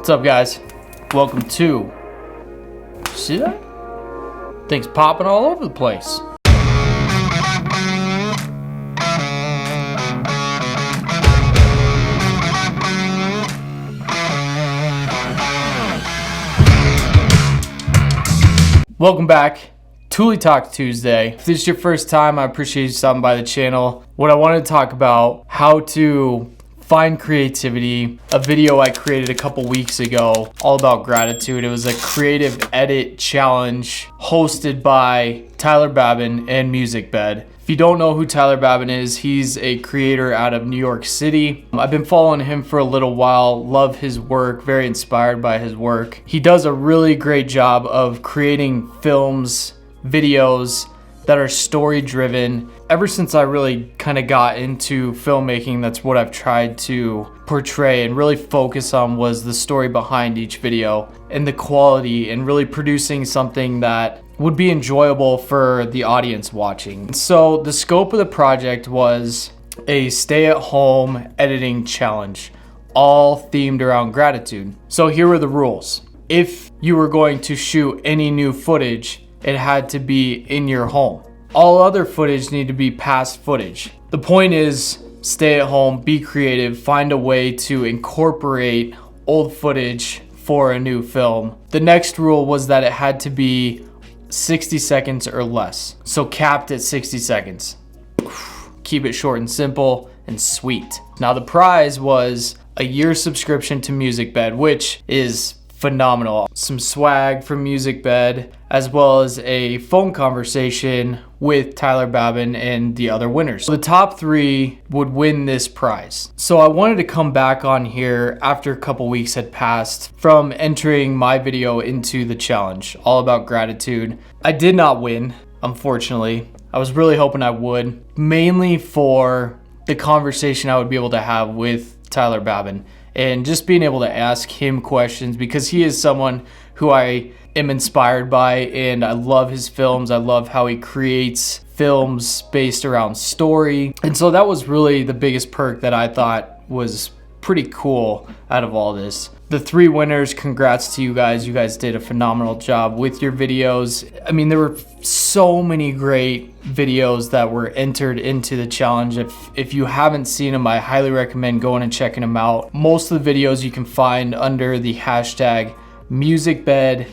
What's up, guys? Welcome to... See that? Things popping all over the place. Welcome back. Toolie Talk Tuesday. If this is your first time, I appreciate you stopping by the channel. What I wanted to talk about, how to find creativity. A video I created a couple weeks ago, all about gratitude. It was a creative edit challenge hosted by Tyler Babin and MusicBed. If you don't know who Tyler Babin is, he's a creator out of New York City. I've been following him for a little while, love his work, very inspired by his work. He does a really great job of creating films, videos that are story driven. Ever since I really kind of got into filmmaking, that's what I've tried to portray and really focus on, was the story behind each video and the quality, and really producing something that would be enjoyable for the audience watching. So the scope of the project was a stay-at-home editing challenge, all themed around gratitude. So here were the rules. If you were going to shoot any new footage, it had to be in your home. All other footage needed to be past footage. The point is, stay at home, be creative, find a way to incorporate old footage for a new film. The next rule was that it had to be 60 seconds or less. So capped at 60 seconds. Keep it short and simple and sweet. Now the prize was a year subscription to MusicBed, which is phenomenal. Some swag from MusicBed, as well as a phone conversation with Tyler Babin and the other winners. The top three would win this prize. So I wanted to come back on here after a couple weeks had passed from entering my video into the challenge, all about gratitude. I did not win, unfortunately. I was really hoping I would, mainly for the conversation I would be able to have with Tyler Babin and just being able to ask him questions, because he is someone who I am inspired by, and I love his films. I love how he creates films based around story. And so that was really the biggest perk that I thought was pretty cool out of all this. The three winners, congrats to you guys. You guys did a phenomenal job with your videos. I mean, there were so many great videos that were entered into the challenge. If you haven't seen them, I highly recommend going and checking them out. Most of the videos you can find under the hashtag MusicBedXBabin,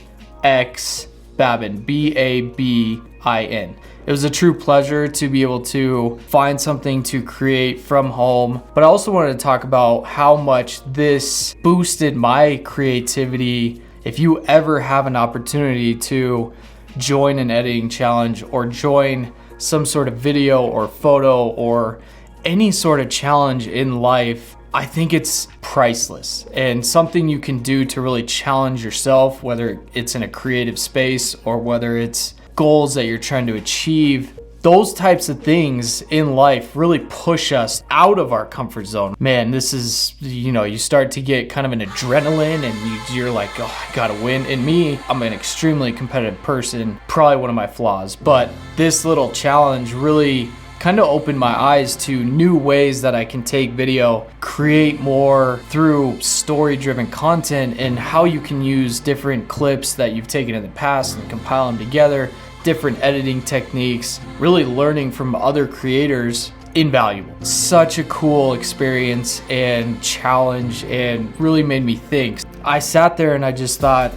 BABIN. It was a true pleasure to be able to find something to create from home. But I also wanted to talk about how much this boosted my creativity. If you ever have an opportunity to join an editing challenge or join some sort of video or photo or any sort of challenge in life, I think it's priceless and something you can do to really challenge yourself, whether it's in a creative space or whether it's goals that you're trying to achieve. Those types of things in life really push us out of our comfort zone. Man, this is, you start to get kind of an adrenaline, and you're like, oh, I gotta win. And me, I'm an extremely competitive person, probably one of my flaws, but this little challenge really kind of opened my eyes to new ways that I can take video, create more through story-driven content, and how you can use different clips that you've taken in the past and compile them together, different editing techniques, really learning from other creators. Invaluable. Such a cool experience and challenge, and really made me think. I sat there and I just thought,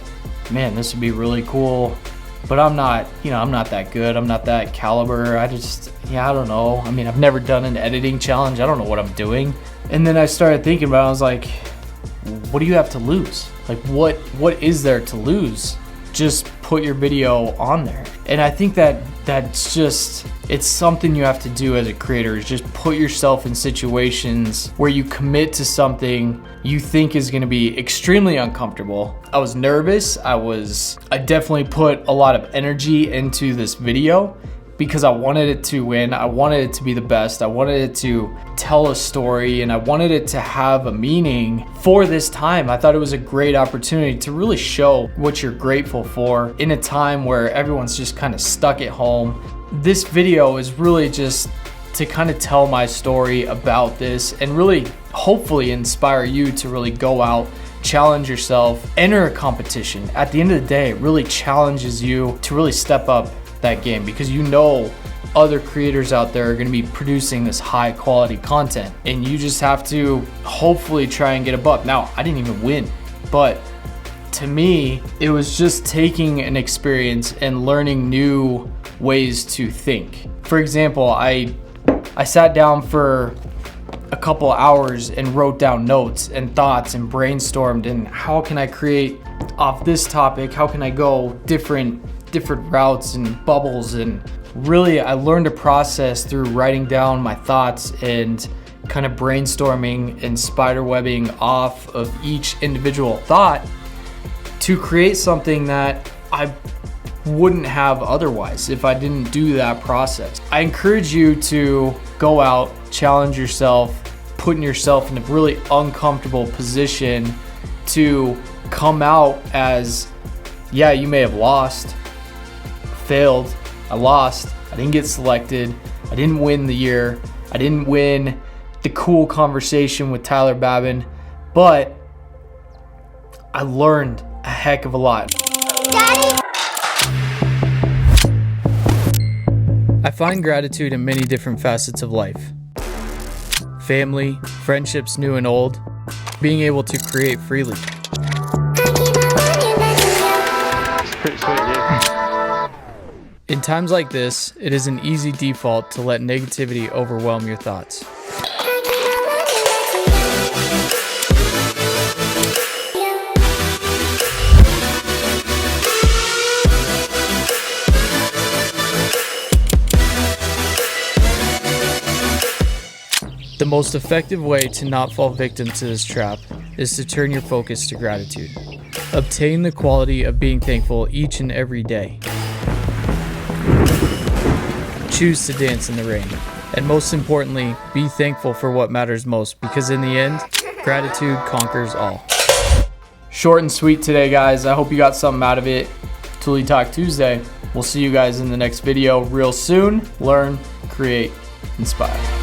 man, this would be really cool. But I'm not that good. I'm not that caliber. I don't know. I mean, I've never done an editing challenge. I don't know what I'm doing. And then I started thinking about it. I was like, what do you have to lose? Like, what is there to lose? Just put your video on there. And I think that's just, it's something you have to do as a creator, is just put yourself in situations where you commit to something you think is going to be extremely uncomfortable. I was nervous. I definitely put a lot of energy into this video because I wanted it to win. I wanted it to be the best. I wanted it to tell a story, and I wanted it to have a meaning for this time. I thought it was a great opportunity to really show what you're grateful for in a time where everyone's just kind of stuck at home. This video is really just to kind of tell my story about this and really hopefully inspire you to really go out, challenge yourself, enter a competition. At the end of the day, it really challenges you to really step up that game, because you know other creators out there are going to be producing this high quality content, and you just have to hopefully try and get above. Now, I didn't even win, but to me, it was just taking an experience and learning new ways to think. For example, I sat down for a couple hours and wrote down notes and thoughts and brainstormed, and how can I create off this topic? How can I go different routes and bubbles? And really, I learned a process through writing down my thoughts and kind of brainstorming and spiderwebbing off of each individual thought to create something that I wouldn't have otherwise if I didn't do that process. I encourage you to go out, challenge yourself, putting yourself in a really uncomfortable position to come out as, yeah, you may have lost, failed, I lost, I didn't get selected, I didn't win the year, I didn't win the cool conversation with Tyler Babin, but I learned a heck of a lot. Daddy. I find gratitude in many different facets of life. Family, friendships new and old, being able to create freely. In times like this, it is an easy default to let negativity overwhelm your thoughts. The most effective way to not fall victim to this trap is to turn your focus to gratitude. Obtain the quality of being thankful each and every day. Choose to dance in the rain. And most importantly, be thankful for what matters most, because in the end, gratitude conquers all. Short and sweet today, guys. I hope you got something out of it. Toolie Talk Tuesday. We'll see you guys in the next video real soon. Learn, create, inspire.